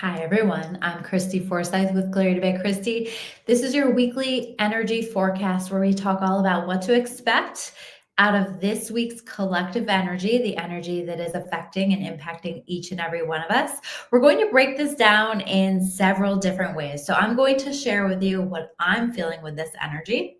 Hi, everyone. I'm Christy Forsyth with Clarity by Christy. This is your weekly energy forecast where we talk all about what to expect out of this week's collective energy, the energy that is affecting and impacting each and every one of us. We're going to break this down in several different ways. So I'm going to share with you what I'm feeling with this energy,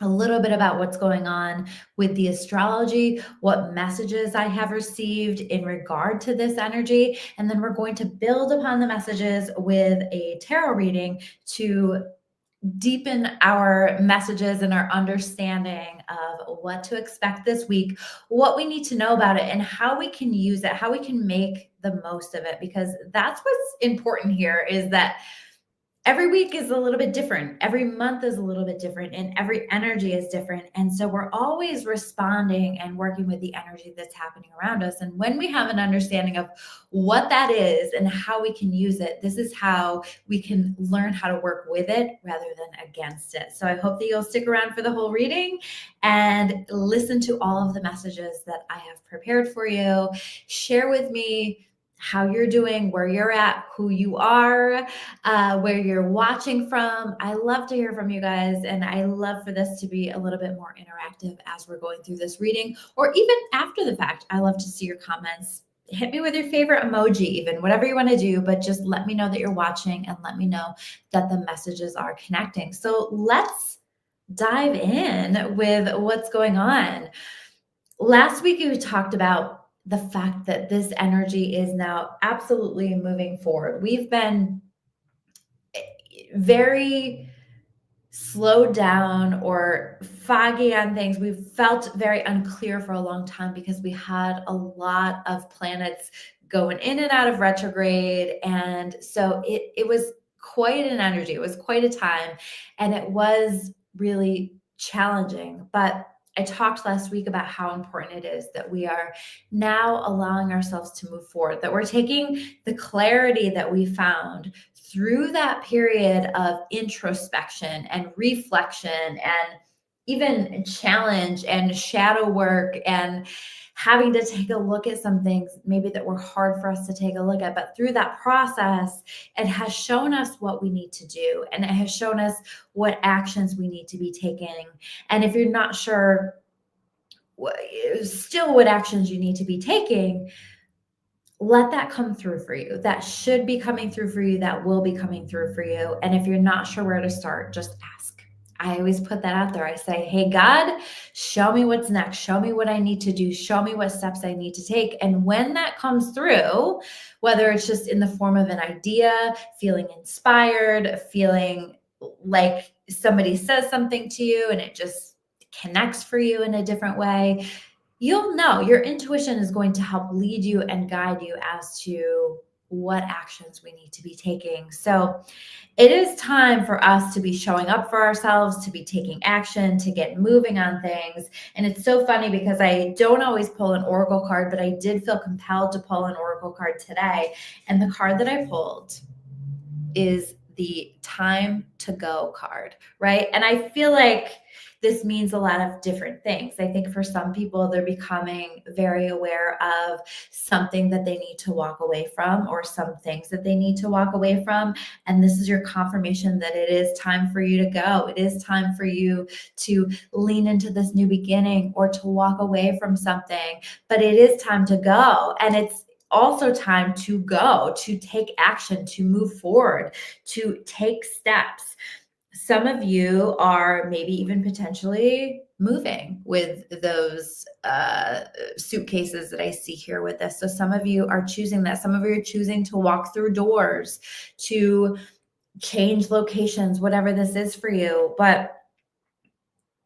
a little bit about what's going on with the astrology, what messages I have received in regard to this energy, and then we're going to build upon the messages with a tarot reading to deepen our messages and our understanding of what to expect this week, what we need to know about it, and how we can use it, how we can make the most of it, because that's what's important here is that every week is a little bit different. Every month is a little bit different, and every energy is different. And so we're always responding and working with the energy that's happening around us. And when we have an understanding of what that is and how we can use it, this is how we can learn how to work with it rather than against it. So I hope that you'll stick around for the whole reading and listen to all of the messages that I have prepared for you. Share with me how you're doing, where you're at, who you are, where you're watching from. I love to hear from you guys, and I love for this to be a little bit more interactive as we're going through this reading, or even after the fact. I love to see your comments. Hit me with your favorite emoji, even whatever you want to do, but just let me know that you're watching and let me know that the messages are connecting. So let's dive in with what's going on. Last week, we talked about the fact that this energy is now absolutely moving forward. We've been very slowed down or foggy on things. We've felt very unclear for a long time because we had a lot of planets going in and out of retrograde. And so it was quite an energy. It was quite a time. And it was really challenging. But I talked last week about how important it is that we are now allowing ourselves to move forward, that we're taking the clarity that we found through that period of introspection and reflection and even challenge and shadow work and having to take a look at some things maybe that were hard for us to take a look at. But through that process, it has shown us what we need to do, and it has shown us what actions we need to be taking. And if you're not sure still what actions you need to be taking, let that come through for you. That should be coming through for you. That will be coming through for you. And if you're not sure where to start, just ask. I always put that out there. I say, hey, God, show me what's next. Show me what I need to do. Show me what steps I need to take. And when that comes through, whether it's just in the form of an idea, feeling inspired, feeling like somebody says something to you and it just connects for you in a different way, you'll know your intuition is going to help lead you and guide you as to what actions we need to be taking. So it is time for us to be showing up for ourselves, to be taking action, to get moving on things. And it's so funny because I don't always pull an oracle card, but I did feel compelled to pull an oracle card today. And the card that I pulled is the time to go card, right? And I feel like this means a lot of different things. I think for some people, they're becoming very aware of something that they need to walk away from or some things that they need to walk away from. And this is your confirmation that it is time for you to go. It is time for you to lean into this new beginning or to walk away from something, but it is time to go. And it's also time to go, to take action, to move forward, to take steps. Some of you are maybe even potentially moving with those suitcases that I see here with this. So some of you are choosing that. Some of you are choosing to walk through doors, to change locations, whatever this is for you. But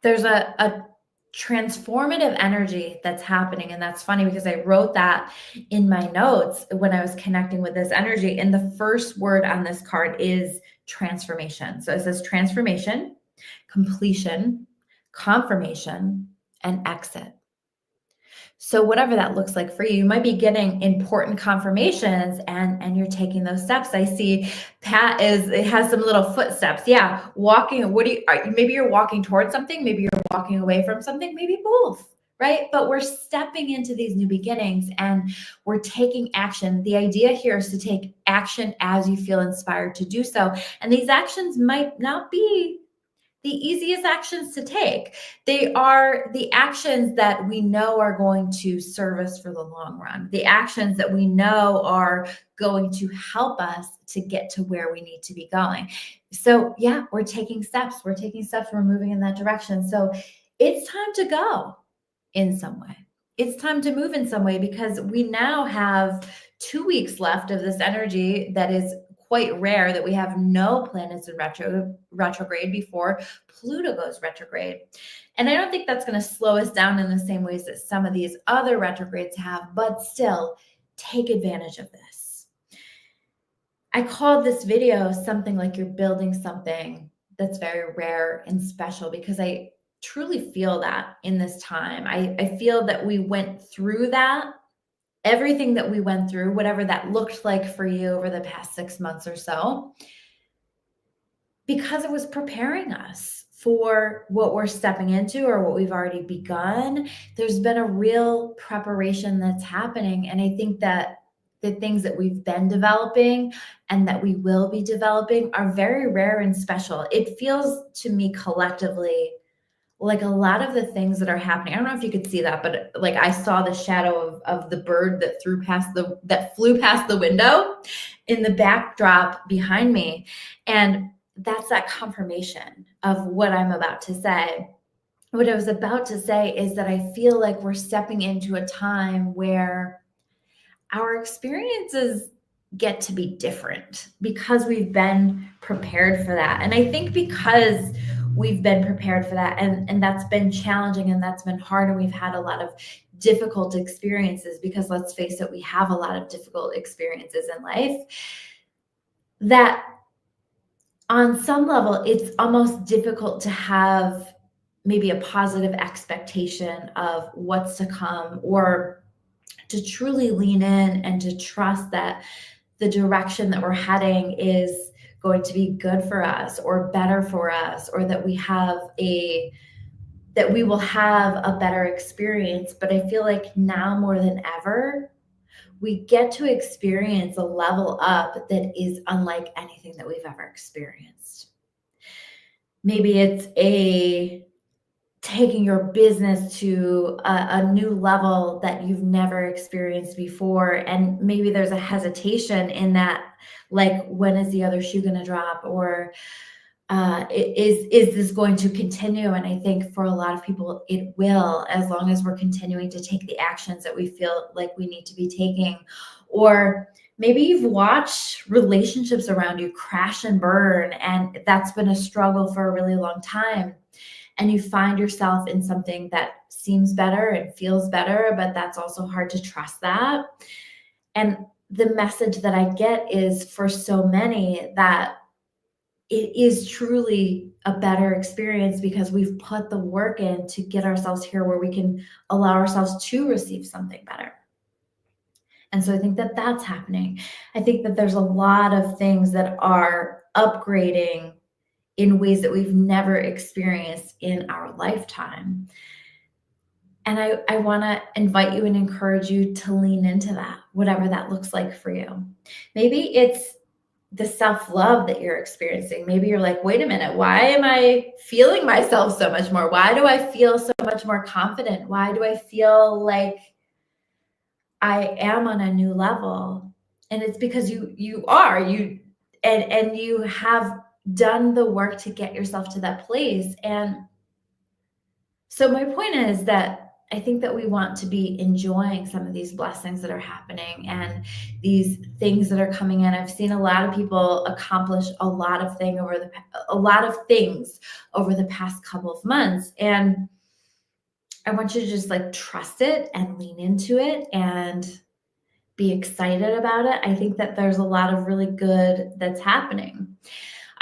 there's a transformative energy that's happening. And that's funny because I wrote that in my notes when I was connecting with this energy. And the first word on this card is transformation. So it says transformation, completion, confirmation, and exit. So whatever that looks like for you, you might be getting important confirmations and you're taking those steps. I see Pat it has some little footsteps. Yeah. Walking. Maybe you're walking towards something. Maybe you're walking away from something, maybe both, right? But we're stepping into these new beginnings and we're taking action. The idea here is to take action as you feel inspired to do so. And these actions might not be the easiest actions to take. They are the actions that we know are going to serve us for the long run, the actions that we know are going to help us to get to where we need to be going. So, yeah, we're taking steps. We're moving in that direction. So, it's time to go in some way. It's time to move in some way because we now have 2 weeks left of this energy that is quite rare, that we have no planets in retrograde before Pluto goes retrograde. And I don't think that's going to slow us down in the same ways that some of these other retrogrades have, but still take advantage of this. I called this video something like you're building something that's very rare and special because I truly feel that in this time. I feel that we went through that, everything that we went through, whatever that looked like for you over the past 6 months or so, because it was preparing us for what we're stepping into or what we've already begun. There's been a real preparation that's happening. And I think that the things that we've been developing and that we will be developing are very rare and special. It feels to me collectively like a lot of the things that are happening. I don't know if you could see that, but like I saw the shadow of the bird that flew past the window in the backdrop behind me. And that's that confirmation of what I'm about to say. What I was about to say is that I feel like we're stepping into a time where our experiences get to be different because we've been prepared for that. And I think because we've been prepared for that and that's been challenging and that's been hard and we've had a lot of difficult experiences, because let's face it, we have a lot of difficult experiences in life, that on some level it's almost difficult to have maybe a positive expectation of what's to come, or to truly lean in and to trust that the direction that we're heading is going to be good for us or better for us, or that we will have a better experience. But I feel like now more than ever, we get to experience a level up that is unlike anything that we've ever experienced. Maybe it's taking your business to a new level that you've never experienced before. And maybe there's a hesitation in that, like, when is the other shoe going to drop? Or is this going to continue? And I think for a lot of people, it will, as long as we're continuing to take the actions that we feel like we need to be taking. Or maybe you've watched relationships around you crash and burn, and that's been a struggle for a really long time. And you find yourself in something that seems better and feels better, but that's also hard to trust that. And the message that I get is, for so many, that it is truly a better experience because we've put the work in to get ourselves here where we can allow ourselves to receive something better. And so I think that that's happening. I think that there's a lot of things that are upgrading in ways that we've never experienced in our lifetime. And I want to invite you and encourage you to lean into that, whatever that looks like for you. Maybe it's the self-love that you're experiencing. Maybe you're like, wait a minute, why am I feeling myself so much more? Why do I feel so much more confident? Why do I feel like I am on a new level? And it's because you have done the work to get yourself to that place. And so my point is that I think that we want to be enjoying some of these blessings that are happening and these things that are coming in. I've seen a lot of people accomplish a lot of things over the past couple of months. And I want you to just like trust it and lean into it and be excited about it. I think that there's a lot of really good that's happening.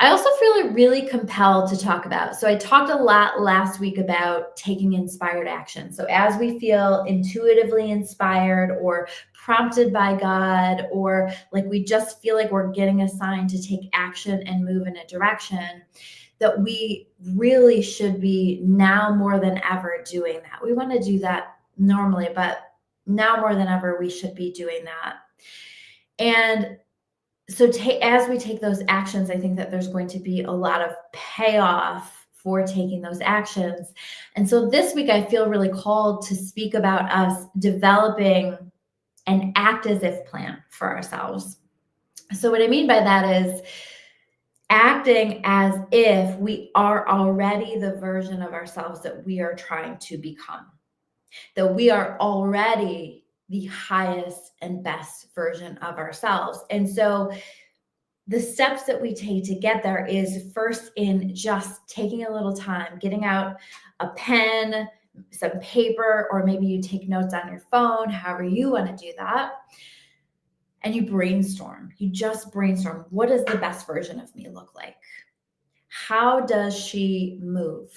I also feel really compelled to talk about. So I talked a lot last week about taking inspired action. So as we feel intuitively inspired or prompted by God, or like we just feel like we're getting a sign to take action and move in a direction, that we really should be now more than ever doing that. We want to do that normally, but now more than ever, we should be doing that. And so as we take those actions, I think that there's going to be a lot of payoff for taking those actions. And so this week, I feel really called to speak about us developing an act as if plan for ourselves. So what I mean by that is acting as if we are already the version of ourselves that we are trying to become, that we are already the highest and best version of ourselves. And so the steps that we take to get there is first in just taking a little time, getting out a pen, some paper, or maybe you take notes on your phone, however you want to do that. And you brainstorm. You just brainstorm. What does the best version of me look like? How does she move?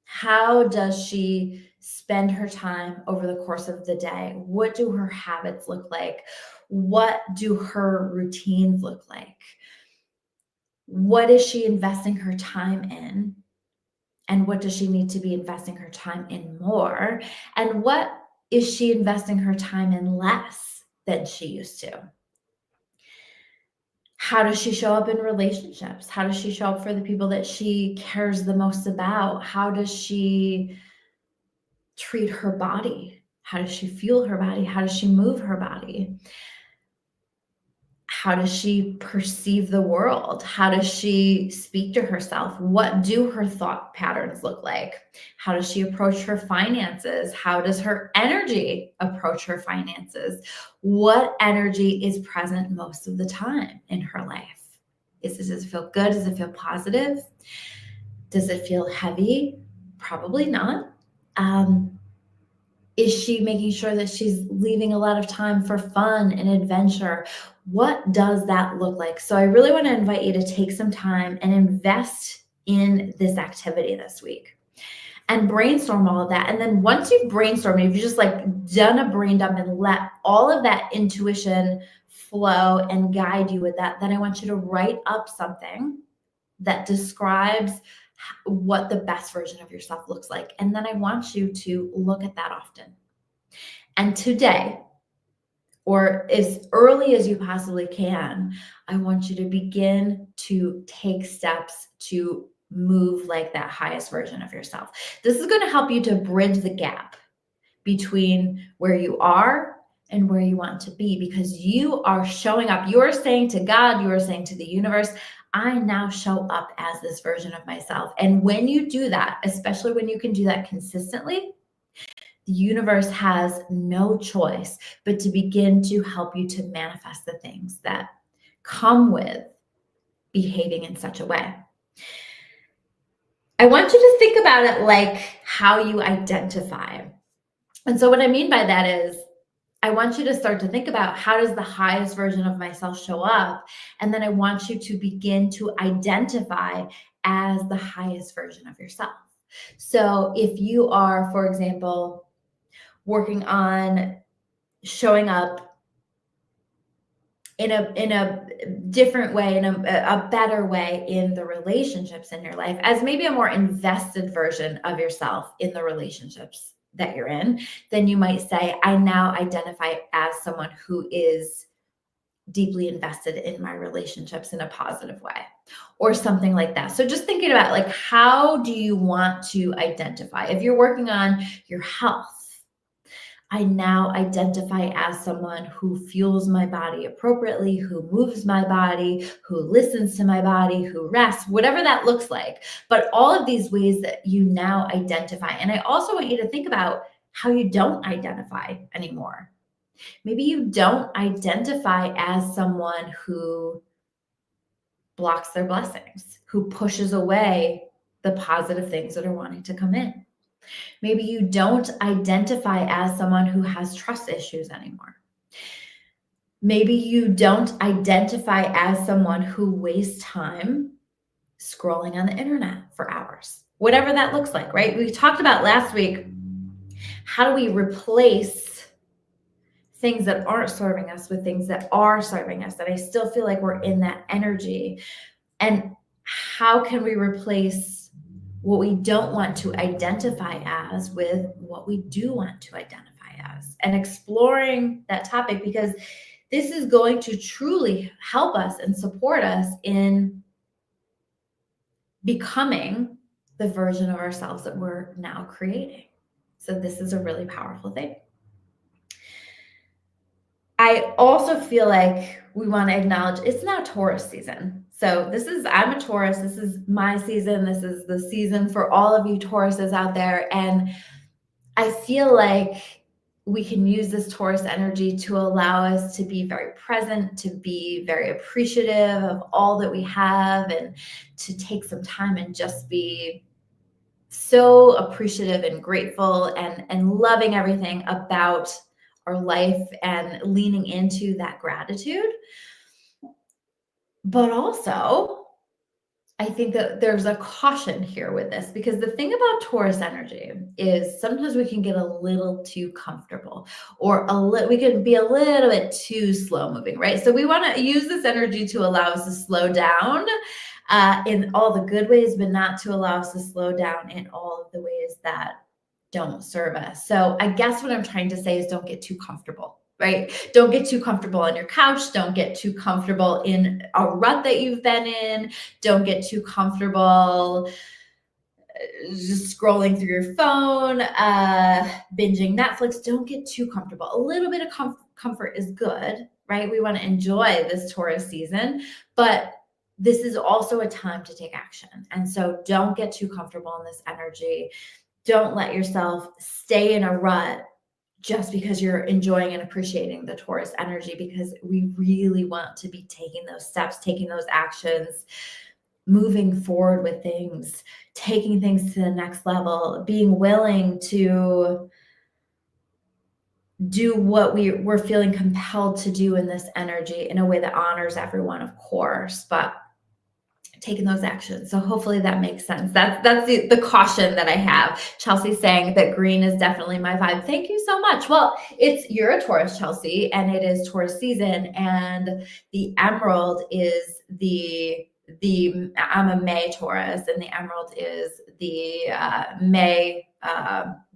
How does she spend her time over the course of the day? What do her habits look like? What do her routines look like? What is she investing her time in? And what does she need to be investing her time in more? And what is she investing her time in less than she used to? How does she show up in relationships? How does she show up for the people that she cares the most about? How does she treat her body? How does she fuel her body? How does she move her body? How does she perceive the world? How does she speak to herself? What do her thought patterns look like? How does she approach her finances? How does her energy approach her finances? What energy is present most of the time in her life? Does it feel good? Does it feel positive? Does it feel heavy? Probably not. Is she making sure that she's leaving a lot of time for fun and adventure? What does that look like? So I really want to invite you to take some time and invest in this activity this week and brainstorm all of that. And then once you've brainstormed, if you just like done a brain dump and let all of that intuition flow and guide you with that, then I want you to write up something that describes what the best version of yourself looks like. And then I want you to look at that often. And today, or as early as you possibly can, I want you to begin to take steps to move like that highest version of yourself. This is going to help you to bridge the gap between where you are and where you want to be, because you are showing up. You are saying to God, you are saying to the universe, I now show up as this version of myself. And when you do that, especially when you can do that consistently, the universe has no choice but to begin to help you to manifest the things that come with behaving in such a way. I want you to think about it like how you identify. And so what I mean by that is, I want you to start to think about, how does the highest version of myself show up? And then I want you to begin to identify as the highest version of yourself. So if you are, for example, working on showing up in a different way, in a better way in the relationships in your life, as maybe a more invested version of yourself in the relationships that you're in, then you might say, I now identify as someone who is deeply invested in my relationships in a positive way, or something like that. So just thinking about, like, how do you want to identify? If you're working on your health, I now identify as someone who fuels my body appropriately, who moves my body, who listens to my body, who rests, whatever that looks like. But all of these ways that you now identify. And I also want you to think about how you don't identify anymore. Maybe you don't identify as someone who blocks their blessings, who pushes away the positive things that are wanting to come in. Maybe you don't identify as someone who has trust issues anymore. Maybe you don't identify as someone who wastes time scrolling on the internet for hours, whatever that looks like, right? We talked about last week, how do we replace things that aren't serving us with things that are serving us, that I still feel like we're in that energy. And how can we replace what we don't want to identify as with what we do want to identify as, and exploring that topic, because this is going to truly help us and support us in becoming the version of ourselves that we're now creating. So this is a really powerful thing. I also feel like we want to acknowledge it's now Taurus season. So I'm a Taurus. This is my season. This is the season for all of you Tauruses out there. And I feel like we can use this Taurus energy to allow us to be very present, to be very appreciative of all that we have, and to take some time and just be so appreciative and grateful and loving everything about our life and leaning into that gratitude. But also, I think that there's a caution here with this, because the thing about Taurus energy is sometimes we can get a little too comfortable, or we can be a little bit too slow moving, right? So we want to use this energy to allow us to slow down in all the good ways, but not to allow us to slow down in all of the ways that don't serve us. So I guess what I'm trying to say is don't get too comfortable. Right? Don't get too comfortable on your couch. Don't get too comfortable in a rut that you've been in. Don't get too comfortable just scrolling through your phone, binging Netflix. Don't get too comfortable. A little bit of comfort is good, right? We want to enjoy this Taurus season, but this is also a time to take action. And so don't get too comfortable in this energy. Don't let yourself stay in a rut just because you're enjoying and appreciating the Taurus energy, because we really want to be taking those steps, taking those actions, moving forward with things, taking things to the next level, being willing to do what we're feeling compelled to do in this energy in a way that honors everyone, of course, but taking those actions. So hopefully that makes sense. That's the caution that I have. Chelsea saying that green is definitely my vibe. Thank you so much. Well, you're a Taurus, Chelsea, and it is Taurus season, and the emerald is I'm a May Taurus, and the emerald is the May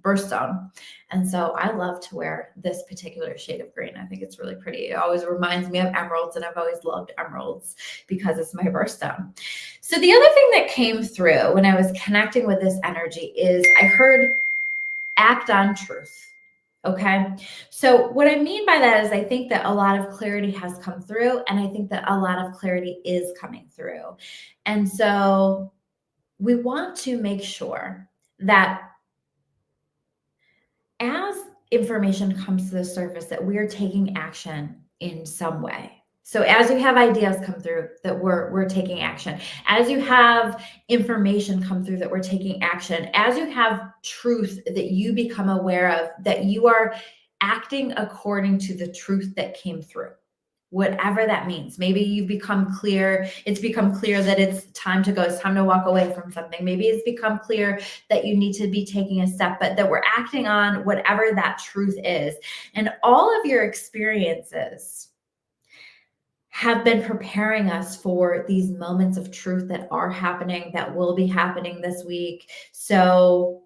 birthstone. And so I love to wear this particular shade of green. I think it's really pretty. It always reminds me of emeralds, and I've always loved emeralds because it's my birthstone. So the other thing that came through when I was connecting with this energy is I heard act on truth. Okay. So what I mean by that is I think that a lot of clarity has come through, and I think that a lot of clarity is coming through. And so we want to make sure that as information comes to the surface, that we're taking action in some way. So as you have ideas come through, that we're taking action. As you have information come through, that we're taking action. As you have truth that you become aware of, that you are acting according to the truth that came through, whatever that means. Maybe it's become clear that it's time to go, it's time to walk away from something. Maybe it's become clear that you need to be taking a step, but that we're acting on whatever that truth is. And all of your experiences have been preparing us for these moments of truth that are happening, that will be happening this week. So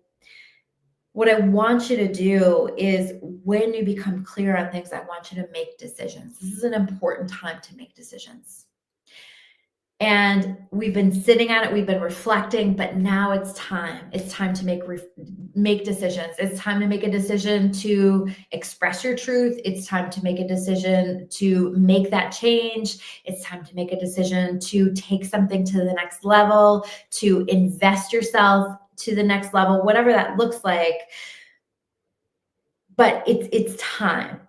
what I want you to do is, when you become clear on things, I want you to make decisions. This is an important time to make decisions. And we've been sitting on it, we've been reflecting, but now it's time. It's time to make decisions. It's time to make a decision to express your truth. It's time to make a decision to make that change. It's time to make a decision to take something to the next level, to invest yourself to the next level, whatever that looks like. But it's time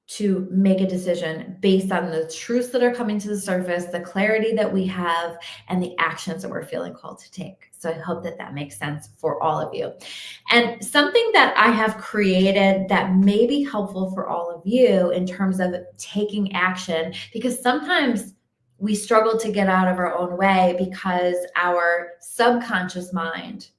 to make a decision based on the truths that are coming to the surface, the clarity that we have, and the actions that we're feeling called to take. So I hope that makes sense for all of you. And something that I have created that may be helpful for all of you in terms of taking action, because sometimes we struggle to get out of our own way because our subconscious mind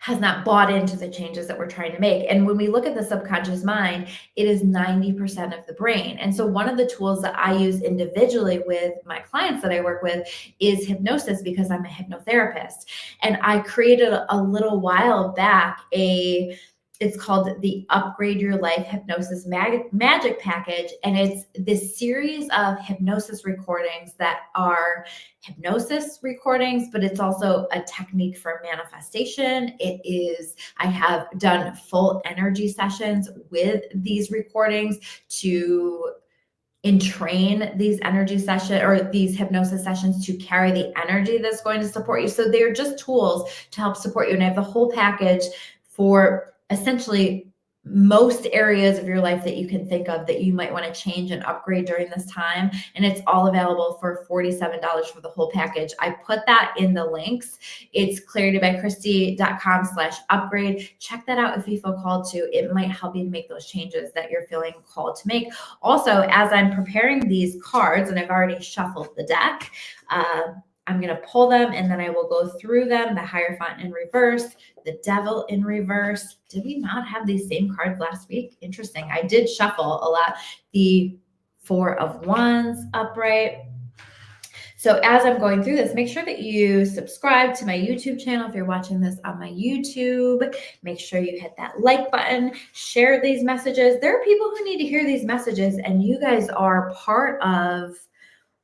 has not bought into the changes that we're trying to make. And when we look at the subconscious mind, it is 90% of the brain. And so one of the tools that I use individually with my clients that I work with is hypnosis, because I'm a hypnotherapist. And I created a little while back it's called the Upgrade Your Life Hypnosis Magic Package. And it's this series of hypnosis recordings that are hypnosis recordings, but it's also a technique for manifestation. I have done full energy sessions with these recordings to entrain these energy sessions or these hypnosis sessions to carry the energy that's going to support you. So they're just tools to help support you. And I have the whole package for essentially most areas of your life that you can think of that you might want to change and upgrade during this time. And it's all available for $47 for the whole package. I put that in the links. It's claritybychristy.com/upgrade. Check that out if you feel called to. It might help you make those changes that you're feeling called to make. Also, as I'm preparing these cards, and I've already shuffled the deck, I'm going to pull them and then I will go through them. The Hierophant in reverse, the Devil in reverse. Did we not have these same cards last week? Interesting. I did shuffle a lot. The Four of Wands upright. So as I'm going through this, make sure that you subscribe to my YouTube channel. If you're watching this on my YouTube, make sure you hit that like button, share these messages. There are people who need to hear these messages, and you guys are part of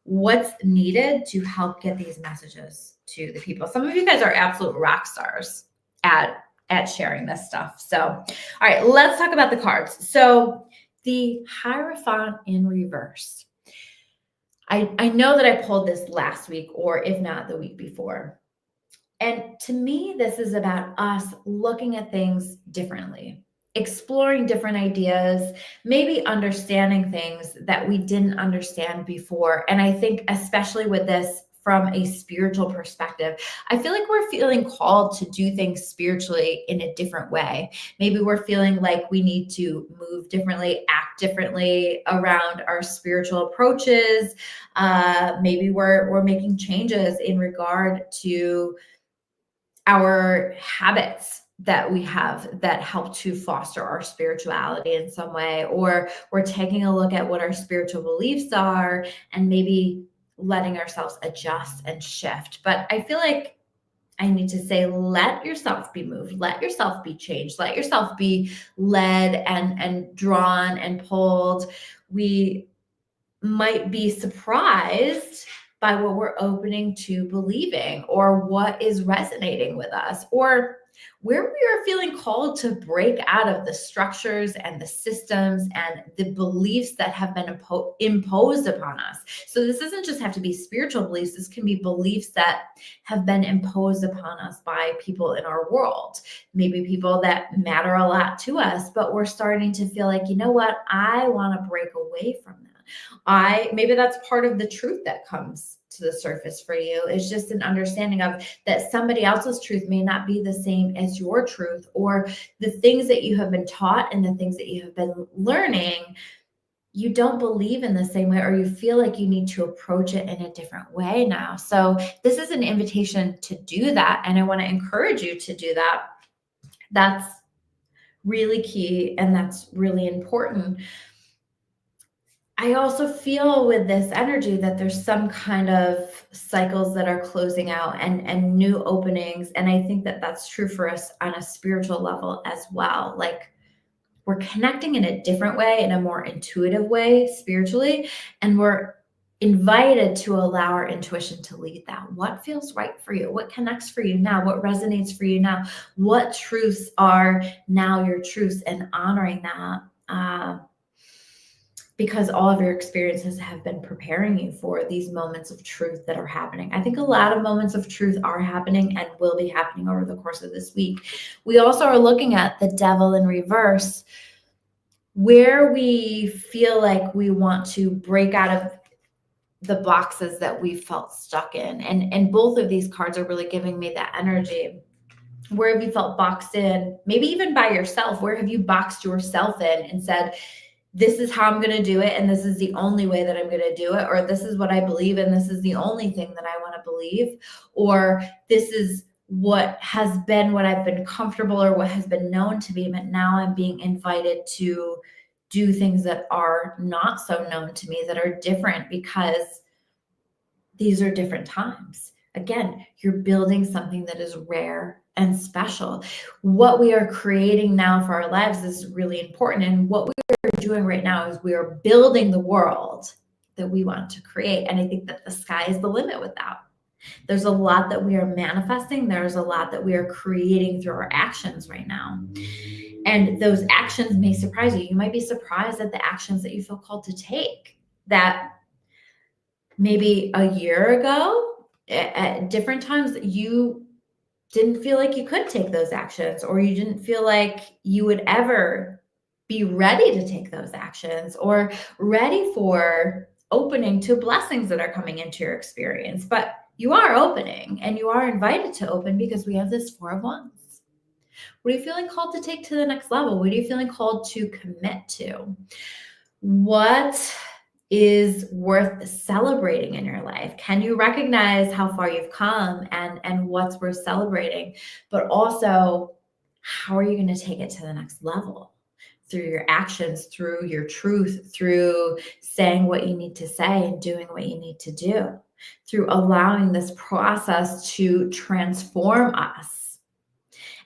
what's needed to help get these messages to the people. Some of you guys are absolute rock stars at sharing this stuff. So, all right, let's talk about the cards. So the Hierophant in reverse. I know that I pulled this last week, or if not the week before. And to me, this is about us looking at things differently, exploring different ideas, maybe understanding things that we didn't understand before. And I think especially with this from a spiritual perspective, I feel like we're feeling called to do things spiritually in a different way. Maybe we're feeling like we need to move differently, act differently around our spiritual approaches. Maybe we're making changes in regard to our habits that we have that help to foster our spirituality in some way, or we're taking a look at what our spiritual beliefs are and maybe letting ourselves adjust and shift. But I feel like I need to say, let yourself be moved, let yourself be changed, let yourself be led and drawn and pulled. We might be surprised by what we're opening to believing, or what is resonating with us, or where we are feeling called to break out of the structures and the systems and the beliefs that have been imposed upon us. So this doesn't just have to be spiritual beliefs. This can be beliefs that have been imposed upon us by people in our world, maybe people that matter a lot to us, but we're starting to feel like, you know what, I want to break away from that. Maybe that's part of the truth that comes to the surface for you, is just an understanding of that somebody else's truth may not be the same as your truth, or the things that you have been taught and the things that you have been learning, you don't believe in the same way, or you feel like you need to approach it in a different way now. So this is an invitation to do that. And I want to encourage you to do that. That's really key. And that's really important. I also feel with this energy that there's some kind of cycles that are closing out and new openings. And I think that that's true for us on a spiritual level as well. Like, we're connecting in a different way, in a more intuitive way spiritually. And we're invited to allow our intuition to lead that. What feels right for you? What connects for you now? What resonates for you now? What truths are now your truths? And honoring that. Because all of your experiences have been preparing you for these moments of truth that are happening. I think a lot of moments of truth are happening and will be happening over the course of this week. We also are looking at the Devil in reverse, where we feel like we want to break out of the boxes that we felt stuck in. And both of these cards are really giving me that energy. Where have you felt boxed in? Maybe even by yourself. Where have you boxed yourself in and said, this is how I'm going to do it, and this is the only way that I'm going to do it, or this is what I believe, and this is the only thing that I want to believe, or this is what has been what I've been comfortable or what has been known to be, but now I'm being invited to do things that are not so known to me, that are different, because these are different times. Again, you're building something that is rare and special. What we are creating now for our lives is really important. And what we are doing right now is we are building the world that we want to create. And I think that the sky is the limit with that. There's a lot that we are manifesting. There's a lot that we are creating through our actions right now. And those actions may surprise you. You might be surprised at the actions that you feel called to take, that maybe a year ago at different times you didn't feel like you could take those actions, or you didn't feel like you would ever be ready to take those actions, or ready for opening to blessings that are coming into your experience. But you are opening, and you are invited to open, because we have this Four of Wands. What are you feeling called to take to the next level? What are you feeling called to commit to? What is worth celebrating in your life? Can you recognize how far you've come and what's worth celebrating? But also, how are you going to take it to the next level? Through your actions, through your truth, through saying what you need to say and doing what you need to do, through allowing this process to transform us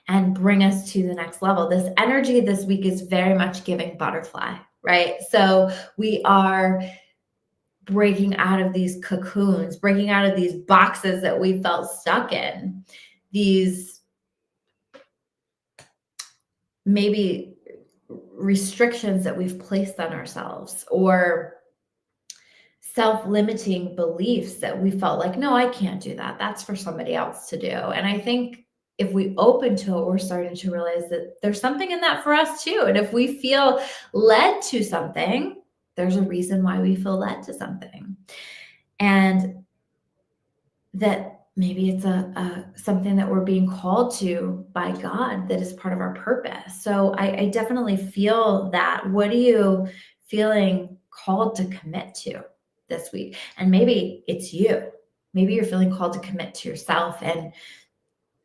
and bring us to the next level. This energy this week is very much giving butterfly, right? So we are breaking out of these cocoons, breaking out of these boxes that we felt stuck in, these maybe restrictions that we've placed on ourselves, or self-limiting beliefs that we felt like, no, I can't do that. That's for somebody else to do. And I think if we open to it, we're starting to realize that there's something in that for us too. And if we feel led to something, there's a reason why we feel led to something. And that maybe it's something that we're being called to by God, that is part of our purpose. So I definitely feel that. What are you feeling called to commit to this week? And maybe it's you. Maybe you're feeling called to commit to yourself, and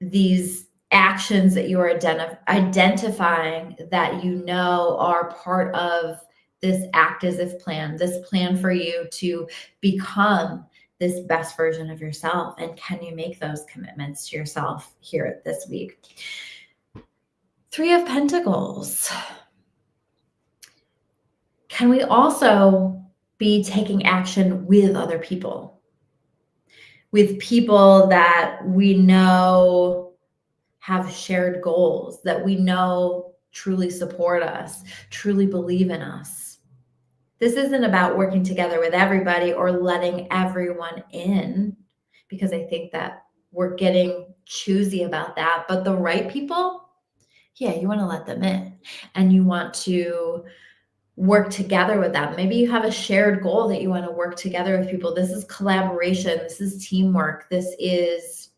these actions that you are identifying that you know are part of this act as if plan, this plan for you to become this best version of yourself. And can you make those commitments to yourself here this week? Three of Pentacles. Can we also be taking action with other people? With people that we know have shared goals, that we know truly support us, truly believe in us. This isn't about working together with everybody or letting everyone in, because I think that we're getting choosy about that. But the right people, yeah, you want to let them in, and you want to work together with them. Maybe you have a shared goal that you want to work together with people. This is collaboration. This is teamwork. This is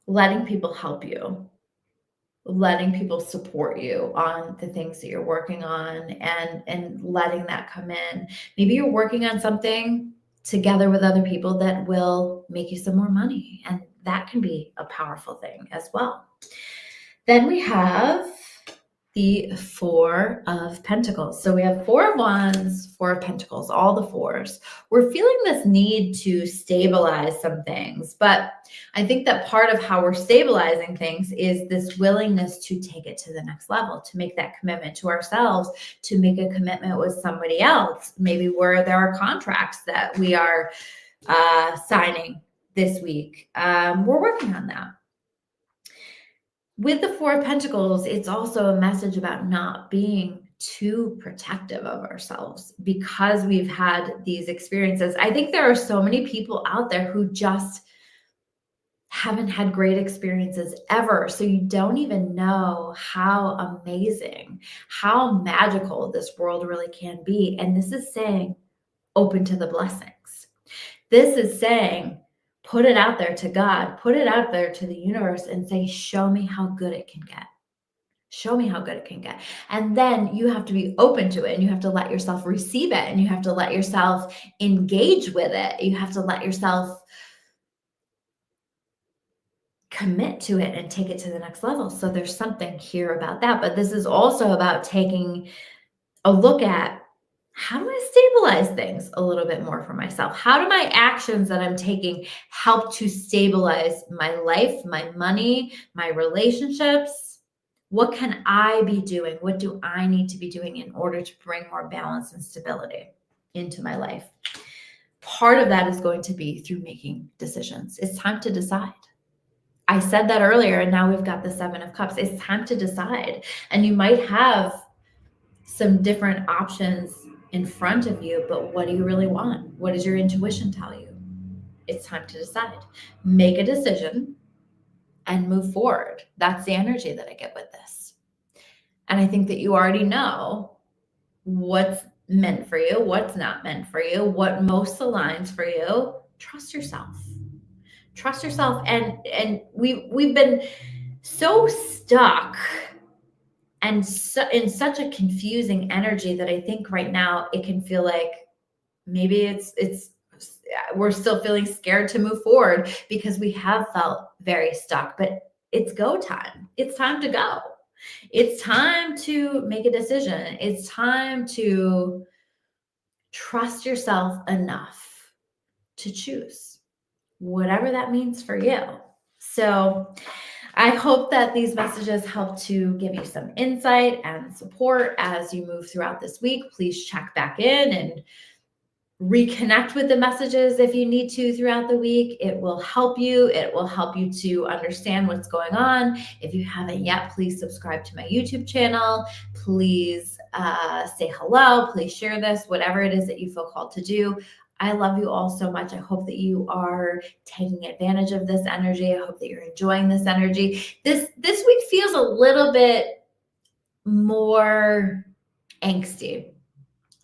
letting people help you, letting people support you on the things that you're working on, and letting that come in. Maybe you're working on something together with other people that will make you some more money, and that can be a powerful thing as well. Then we have the Four of Pentacles. So we have Four of Wands, Four of Pentacles, all the fours. We're feeling this need to stabilize some things, but I think that part of how we're stabilizing things is this willingness to take it to the next level, to make that commitment to ourselves, to make a commitment with somebody else, maybe where there are contracts that we are signing this week. We're working on that. With the Four of Pentacles, it's also a message about not being too protective of ourselves because we've had these experiences. I think there are so many people out there who just haven't had great experiences ever. So you don't even know how amazing, how magical this world really can be. And this is saying, open to the blessings. This is saying, put it out there to God, put it out there to the universe and say, show me how good it can get. Show me how good it can get. And then you have to be open to it, and you have to let yourself receive it, and you have to let yourself engage with it. You have to let yourself commit to it and take it to the next level. So there's something here about that. But this is also about taking a look at, how do I stabilize things a little bit more for myself? How do my actions that I'm taking help to stabilize my life, my money, my relationships? What can I be doing? What do I need to be doing in order to bring more balance and stability into my life? Part of that is going to be through making decisions. It's time to decide. I said that earlier, and now we've got the Seven of Cups. It's time to decide. And you might have some different options in front of you, but what do you really want? What does your intuition tell you? It's time to decide. Make a decision and move forward. That's the energy that I get with this. And I think that you already know what's meant for you, what's not meant for you, what most aligns for you. Trust yourself. Trust yourself. And we've been so stuck and so, in such a confusing energy, that I think right now it can feel like maybe it's we're still feeling scared to move forward because we have felt very stuck. But it's go time. It's time to go. It's time to make a decision. It's time to trust yourself enough to choose whatever that means for you. So I hope that these messages help to give you some insight and support as you move throughout this week. Please check back in and reconnect with the messages if you need to throughout the week. It will help you. It will help you to understand what's going on. If you haven't yet, please subscribe to my YouTube channel. Please say hello. Please share this, whatever it is that you feel called to do. I love you all so much. I hope that you are taking advantage of this energy. I hope that you're enjoying this energy. This week feels a little bit more angsty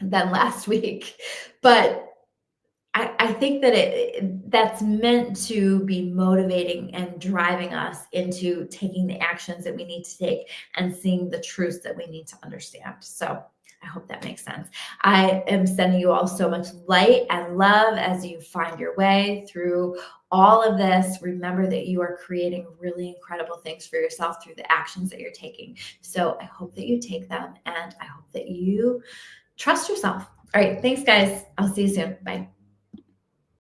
than last week, but I think that that's meant to be motivating and driving us into taking the actions that we need to take and seeing the truths that we need to understand. So I hope that makes sense. I am sending you all so much light and love as you find your way through all of this. Remember that you are creating really incredible things for yourself through the actions that you're taking. So I hope that you take them, and I hope that you trust yourself. All right. Thanks, guys. I'll see you soon. Bye.